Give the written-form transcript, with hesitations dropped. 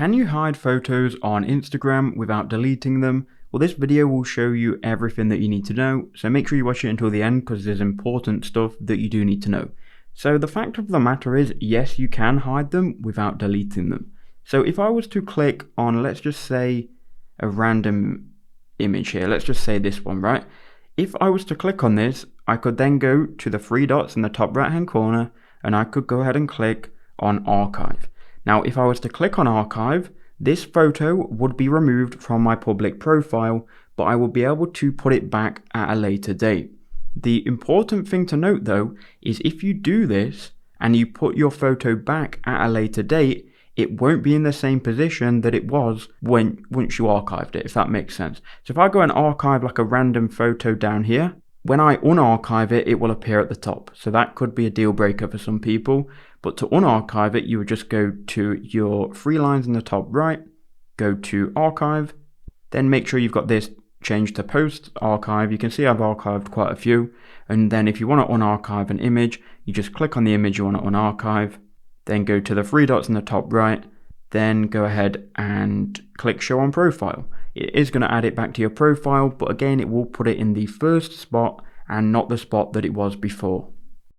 Can you hide photos on Instagram without deleting them? Well, this video will show you everything that you need to know, so make sure you watch it until the end because there's important stuff that you do need to know. So the fact of the matter is, yes, you can hide them without deleting them. So if I was to click on, let's just say, a random image here, let's just say this one, right? If I was to click on this, I could then go to the three dots in the top right hand corner and I could go ahead and click on archive. Now, if I was to click on archive, this photo would be removed from my public profile, but I will be able to put it back at a later date. The important thing to note though, is if you do this and you put your photo back at a later date, it won't be in the same position that it was once you archived it, if that makes sense. So if I go and archive like a random photo down here, when I unarchive it, it will appear at the top. So that could be a deal breaker for some people. But to unarchive it, you would just go to your three lines in the top right, go to archive, then make sure you've got this changed to post archive. You can see I've archived quite a few. And then if you want to unarchive an image, you just click on the image you want to unarchive, then go to the three dots in the top right, then go ahead and click show on profile. It is going to add it back to your profile, but again, it will put it in the first spot and not the spot that it was before.